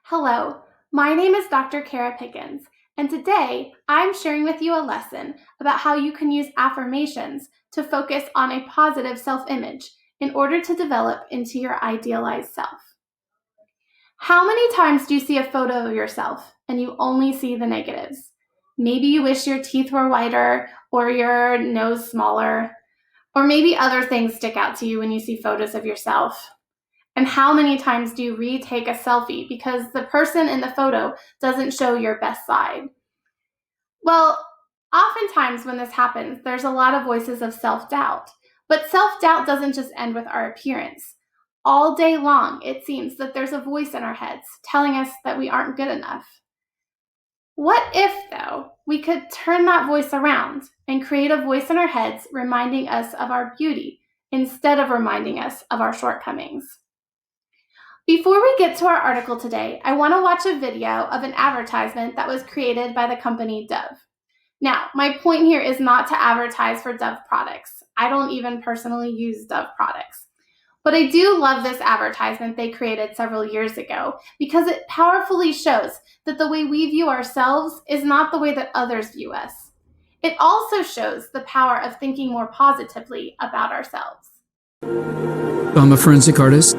Hello, my name is Dr. Kara Pickens, and today I'm sharing with you a lesson about how you can use affirmations to focus on a positive self-image in order to develop into your idealized self. How many times do you see a photo of yourself and you only see the negatives? Maybe you wish your teeth were whiter or your nose smaller, or maybe other things stick out to you when you see photos of yourself. And how many times do you retake a selfie because the person in the photo doesn't show your best side? Well, oftentimes when this happens, there's a lot of voices of self-doubt. But self-doubt doesn't just end with our appearance. All day long, it seems that there's a voice in our heads telling us that we aren't good enough. What if, though, we could turn that voice around and create a voice in our heads reminding us of our beauty instead of reminding us of our shortcomings? Before we get to our article today, I want to watch a video of an advertisement that was created by the company Dove. Now, my point here is not to advertise for Dove products. I don't even personally use Dove products. But I do love this advertisement they created several years ago because it powerfully shows that the way we view ourselves is not the way that others view us. It also shows the power of thinking more positively about ourselves. I'm a forensic artist.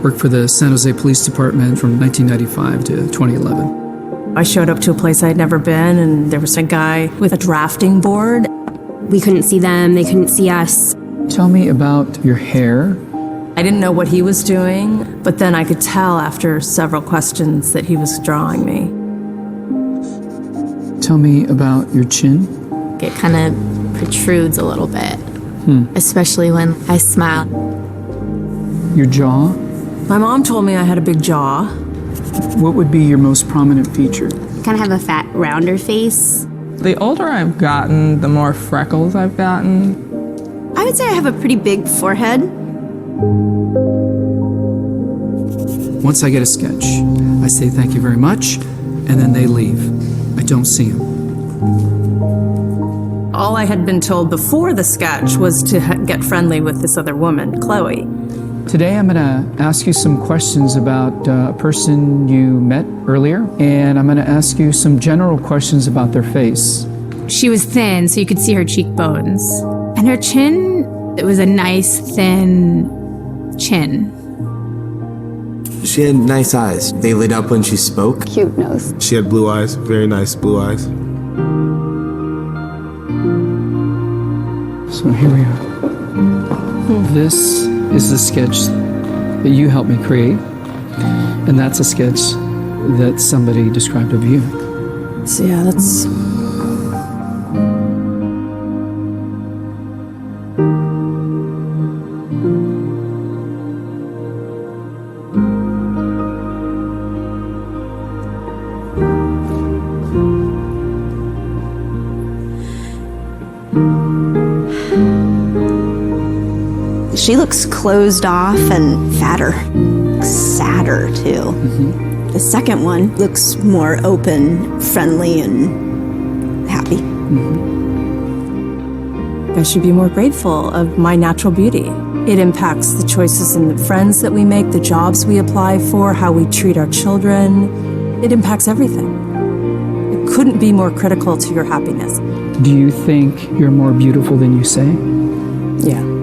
Worked for the San Jose Police Department from 1995 to 2011. I showed up to a place I'd never been, and there was a guy with a drafting board. We couldn't see them, they couldn't see us. Tell me about your hair. I didn't know what he was doing, but then I could tell after several questions that he was drawing me. Tell me about your chin. It kind of protrudes a little bit, especially when I smile. Your jaw. My mom told me I had a big jaw. What would be your most prominent feature? I kind of have a fat, rounder face. The older I've gotten, the more freckles I've gotten. I would say I have a pretty big forehead. Once I get a sketch, I say thank you very much, and then they leave. I don't see them. All I had been told before the sketch was to get friendly with this other woman, Chloe. Today I'm going to ask you some questions about a person you met earlier, and I'm going to ask you some general questions about their face. She was thin, so you could see her cheekbones. And her chin, it was a nice, thin chin. She had nice eyes. They lit up when she spoke. Cute nose. She had blue eyes, very nice blue eyes. So here we are. This is the sketch that you helped me create, and that's a sketch that somebody described of you. So yeah, that's... She looks closed off and fatter, sadder too. The second one looks more open, friendly, and happy. I should be more grateful of my natural beauty. It impacts the choices and the friends that we make, the jobs we apply for, how we treat our children. It impacts everything. It couldn't be more critical to your happiness. Do you think you're more beautiful than you say? Yeah.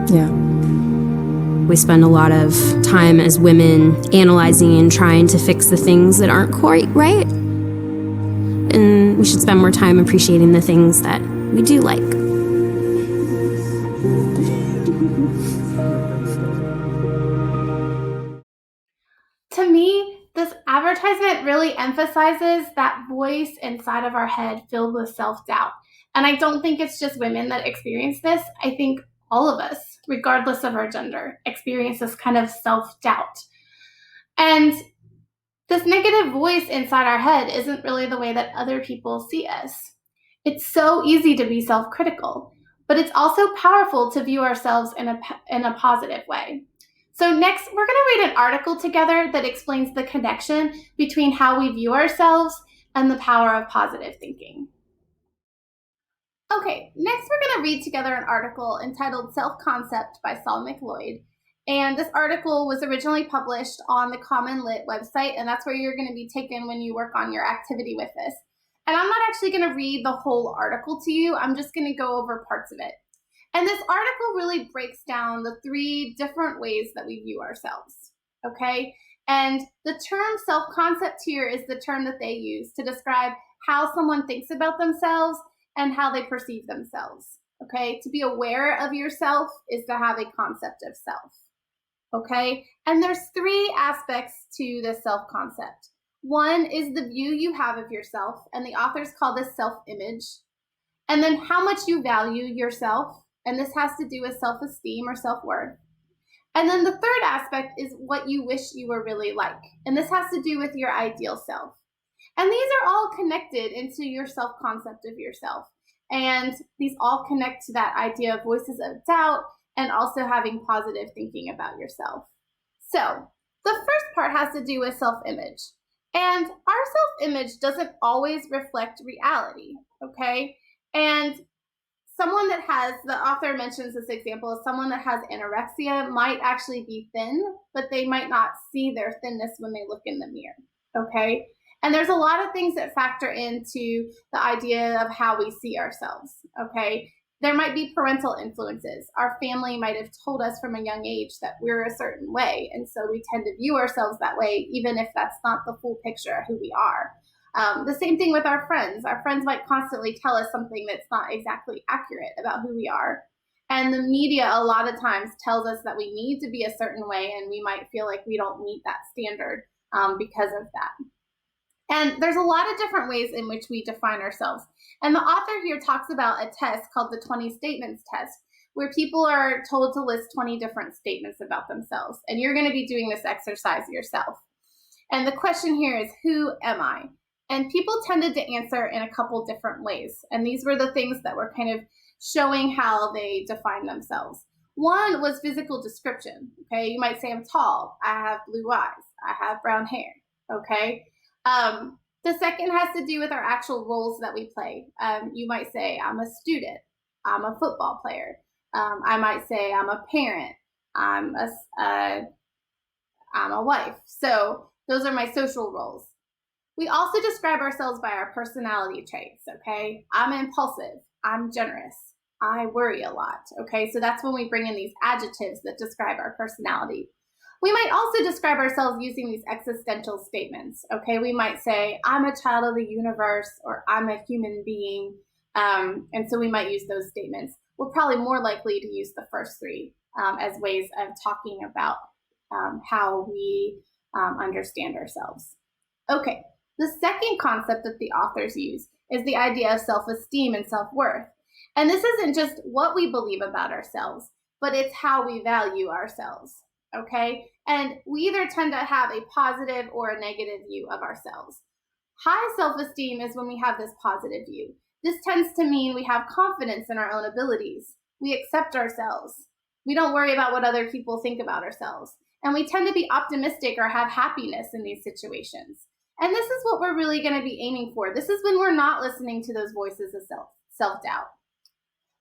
Yeah. We spend a lot of time as women analyzing and trying to fix the things that aren't quite right. And we should spend more time appreciating the things that we do like. To me, this advertisement really emphasizes that voice inside of our head filled with self-doubt. And I don't think it's just women that experience this. I think all of us, regardless of our gender, experience this kind of self-doubt. And this negative voice inside our head isn't really the way that other people see us. It's so easy to be self-critical, but it's also powerful to view ourselves in a positive way. So next, we're going to read an article together that explains the connection between how we view ourselves and the power of positive thinking. Okay, next we're going to read together an article entitled Self-Concept by Saul McLeod, And this article was originally published on the Common Lit website, and that's where you're going to be taken when you work on your activity with this. And I'm not actually going to read the whole article to you. I'm just going to go over parts of it. And this article really breaks down the 3 different ways that we view ourselves, okay? And the term self-concept here is the term that they use to describe how someone thinks about themselves and how they perceive themselves, okay? To be aware of yourself is to have a concept of self, okay? And there's 3 aspects to this self-concept. One is the view you have of yourself, and the authors call this self-image. And then how much you value yourself, and this has to do with self-esteem or self-worth. And then the third aspect is what you wish you were really like, and this has to do with your ideal self. And these are all connected into your self-concept of yourself. And these all connect to that idea of voices of doubt and also having positive thinking about yourself. So the first part has to do with self-image. And our self-image doesn't always reflect reality, okay? And someone that has, the author mentions this example, someone that has anorexia might actually be thin, but they might not see their thinness when they look in the mirror, okay? And there's a lot of things that factor into the idea of how we see ourselves, okay? There might be parental influences. Our family might have told us from a young age that we're a certain way, and so we tend to view ourselves that way, even if that's not the full picture of who we are. The same thing with our friends. Our friends might constantly tell us something that's not exactly accurate about who we are. And the media a lot of times tells us that we need to be a certain way, and we might feel like we don't meet that standard because of that. And there's a lot of different ways in which we define ourselves. And the author here talks about a test called the 20 Statements Test, where people are told to list 20 different statements about themselves. And you're going to be doing this exercise yourself. And the question here is, who am I? And people tended to answer in a couple different ways. And these were the things that were kind of showing how they define themselves. One was physical description. Okay, you might say I'm tall, I have blue eyes, I have brown hair. Okay. The second has to do with our actual roles that we play. You might say I'm a student, I'm a football player. I might say I'm a parent, I'm a wife. So those are my social roles. We also describe ourselves by our personality traits, okay? I'm impulsive, I'm generous, I worry a lot, okay? So that's when we bring in these adjectives that describe our personality. We might also describe ourselves using these existential statements, okay? We might say, I'm a child of the universe, or I'm a human being, and so we might use those statements. We're probably more likely to use the first 3 as ways of talking about how we understand ourselves. Okay. The second concept that the authors use is the idea of self-esteem and self-worth. And this isn't just what we believe about ourselves, but it's how we value ourselves, okay? And we either tend to have a positive or a negative view of ourselves. High self-esteem is when we have this positive view. This tends to mean we have confidence in our own abilities. We accept ourselves. We don't worry about what other people think about ourselves. And we tend to be optimistic or have happiness in these situations. And this is what we're really going to be aiming for. This is when we're not listening to those voices of self-doubt.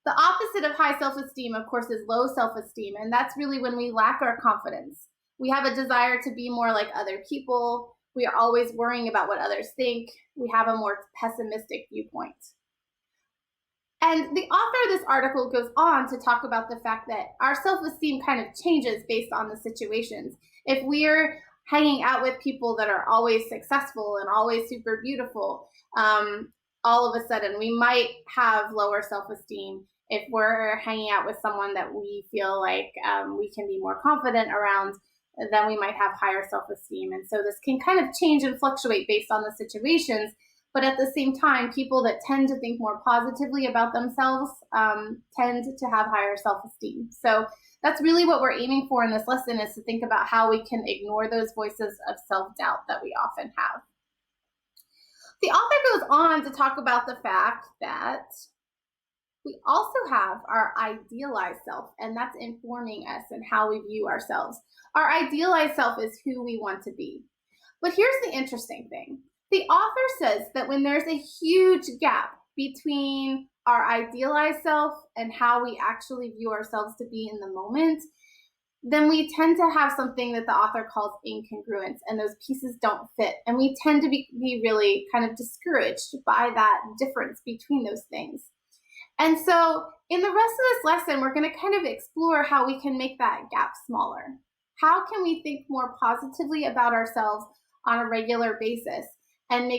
The opposite of high self-esteem, of course, is low self-esteem, and that's really when we lack our confidence. We have a desire to be more like other people. We are always worrying about what others think. We have a more pessimistic viewpoint. And the author of this article goes on to talk about the fact that our self-esteem kind of changes based on the situations. If we're hanging out with people that are always successful and always super beautiful, all of a sudden we might have lower self-esteem. If we're hanging out with someone that we feel like we can be more confident around, then we might have higher self-esteem. And so this can kind of change and fluctuate based on the situations. But at the same time, people that tend to think more positively about themselves tend to have higher self-esteem. So that's really what we're aiming for in this lesson, is to think about how we can ignore those voices of self-doubt that we often have. The author goes on to talk about the fact that we also have our idealized self, and that's informing us and how we view ourselves. Our idealized self is who we want to be. But here's the interesting thing. The author says that when there's a huge gap between our idealized self and how we actually view ourselves to be in the moment, then we tend to have something that the author calls incongruence, and those pieces don't fit. And we tend to be really kind of discouraged by that difference between those things. And so in the rest of this lesson, we're going to kind of explore how we can make that gap smaller. How can we think more positively about ourselves on a regular basis and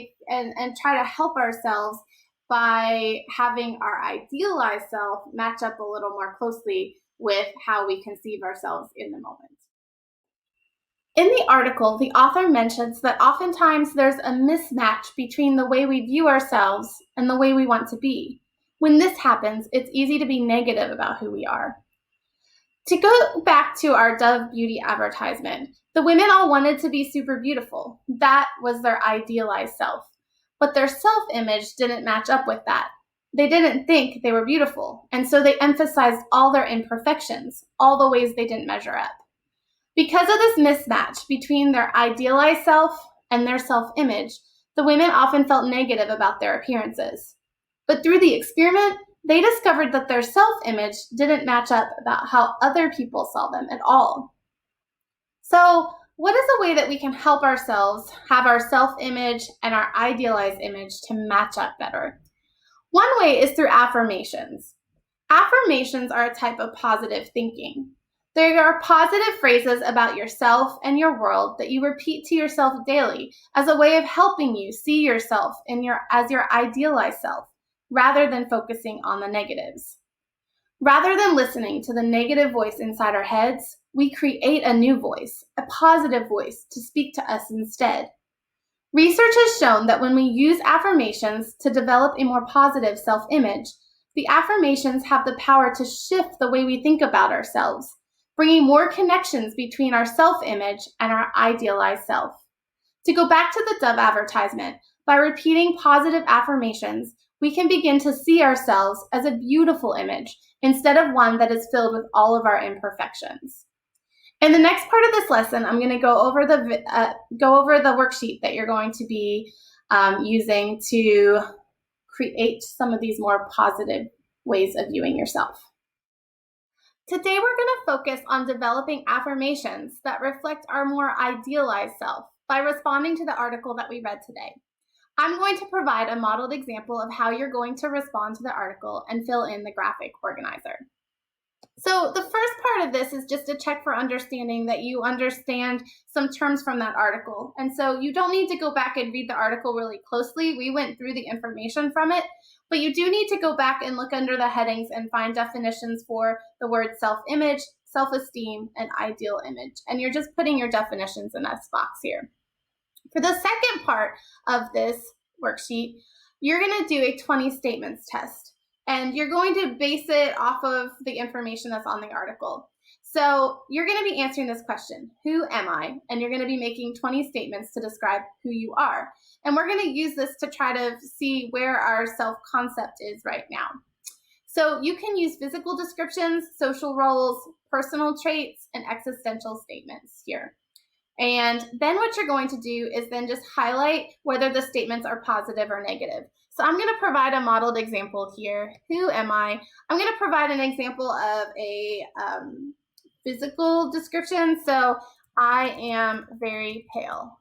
try to help ourselves by having our idealized self match up a little more closely with how we conceive ourselves in the moment. In the article, the author mentions that oftentimes there's a mismatch between the way we view ourselves and the way we want to be. When this happens, it's easy to be negative about who we are. To go back to our Dove Beauty advertisement, the women all wanted to be super beautiful. That was their idealized self. But their self-image didn't match up with that. They didn't think they were beautiful, and so they emphasized all their imperfections, all the ways they didn't measure up. Because of this mismatch between their idealized self and their self-image, the women often felt negative about their appearances. But through the experiment, they discovered that their self-image didn't match up about how other people saw them at all. So, what is a way that we can help ourselves have our self-image and our idealized image to match up better? One way is through affirmations. Affirmations are a type of positive thinking. They are positive phrases about yourself and your world that you repeat to yourself daily as a way of helping you see yourself as your idealized self, rather than focusing on the negatives. Rather than listening to the negative voice inside our heads, we create a new voice, a positive voice, to speak to us instead. Research has shown that when we use affirmations to develop a more positive self-image, the affirmations have the power to shift the way we think about ourselves, bringing more connections between our self-image and our idealized self. To go back to the Dove advertisement, by repeating positive affirmations, we can begin to see ourselves as a beautiful image instead of one that is filled with all of our imperfections. In the next part of this lesson, I'm going to go over the worksheet that you're going to be using to create some of these more positive ways of viewing yourself. Today, we're going to focus on developing affirmations that reflect our more idealized self by responding to the article that we read today. I'm going to provide a modeled example of how you're going to respond to the article and fill in the graphic organizer. So the first part of this is just a check for understanding that you understand some terms from that article. And so you don't need to go back and read the article really closely. We went through the information from it, but you do need to go back and look under the headings and find definitions for the word self-image, self-esteem, and ideal image. And you're just putting your definitions in this box here. For the second part of this worksheet, you're going to do a 20 statements test, and you're going to base it off of the information that's on the article. So you're going to be answering this question, who am I? And you're going to be making 20 statements to describe who you are. And we're going to use this to try to see where our self-concept is right now. So you can use physical descriptions, social roles, personal traits, and existential statements here. And then what you're going to do is then just highlight whether the statements are positive or negative. So I'm going to provide a modeled example here. Who am I? I'm going to provide an example of a physical description. So I am very pale.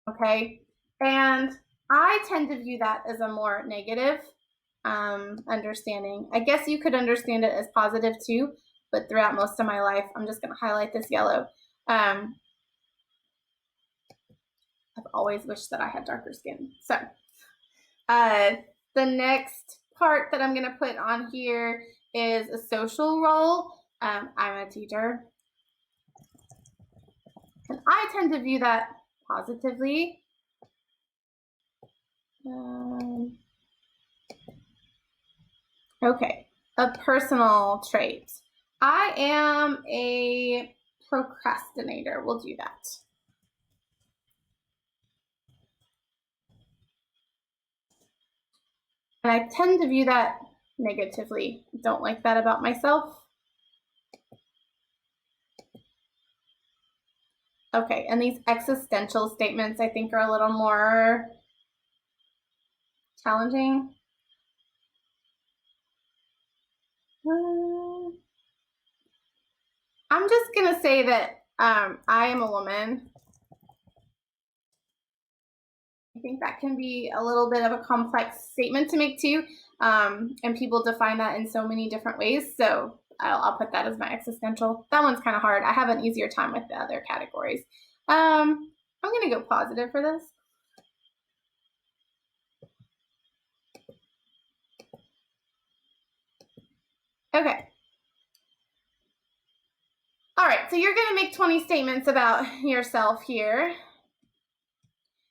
Okay. And I tend to view that as a more negative understanding. I guess you could understand it as positive too, but throughout most of my life, I'm just going to highlight this yellow. I've always wished that I had darker skin. So the next part that I'm going to put on here is a social role. I'm a teacher. And I tend to view that positively. Okay, a personal trait. I am a procrastinator. We'll do that. And I tend to view that negatively. Don't like that about myself. Okay, and these existential statements I think are a little more challenging. I'm just going to say that I am a woman. I think that can be a little bit of a complex statement to make too, and people define that in so many different ways. So I'll put that as my existential. That one's kind of hard. I have an easier time with the other categories. I'm going to go positive for this. Okay. All right, so you're going to make 20 statements about yourself here.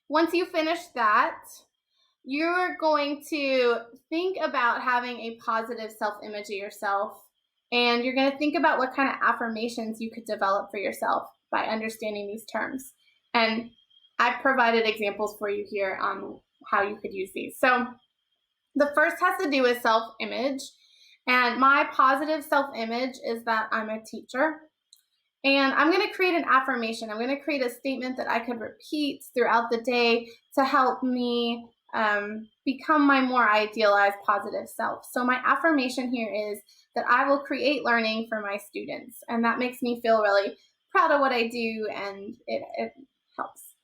Once you finish that, you're going to think about having a positive self-image of yourself, and you're going to think about what kind of affirmations you could develop for yourself by understanding these terms. And I've provided examples for you here on how you could use these. So the first has to do with self-image, and my positive self-image is that I'm a teacher. And I'm going to create an affirmation. I'm going to create a statement that I could repeat throughout the day to help me become my more idealized positive self. So my affirmation here is that I will create learning for my students. And that makes me feel really proud of what I do, and it helps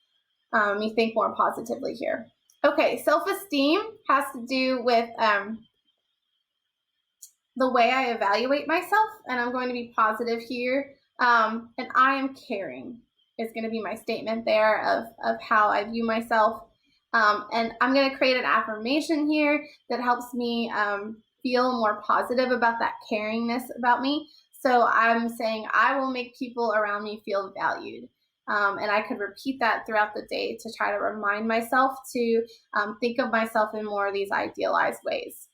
me think more positively here. Okay, self-esteem has to do with the way I evaluate myself, and I'm going to be positive here. And I am caring is going to be my statement there of how I view myself. And I'm going to create an affirmation here that helps me feel more positive about that caringness about me. So I'm saying I will make people around me feel valued. And I could repeat that throughout the day to try to remind myself to think of myself in more of these idealized ways.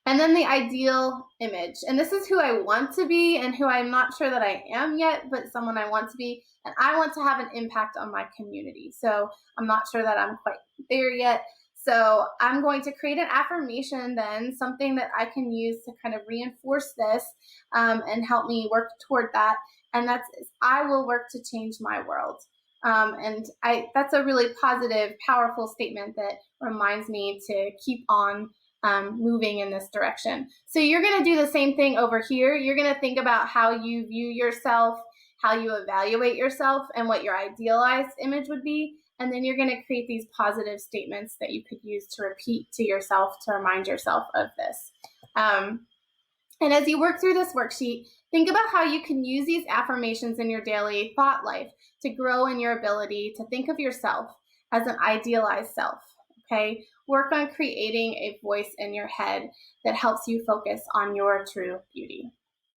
And then the ideal image. And this is who I want to be and who I'm not sure that I am yet, but someone I want to be. And I want to have an impact on my community. So I'm not sure that I'm quite there yet. So I'm going to create an affirmation then, something that I can use to kind of reinforce this and help me work toward that. And that's, I will work to change my world. And that's a really positive, powerful statement that reminds me to keep on moving in this direction. So you're going to do the same thing over here. You're going to think about how you view yourself, how you evaluate yourself, and what your idealized image would be. And then you're going to create these positive statements that you could use to repeat to yourself to remind yourself of this. And as you work through this worksheet, think about how you can use these affirmations in your daily thought life to grow in your ability to think of yourself as an idealized self. Okay, work on creating a voice in your head that helps you focus on your true beauty.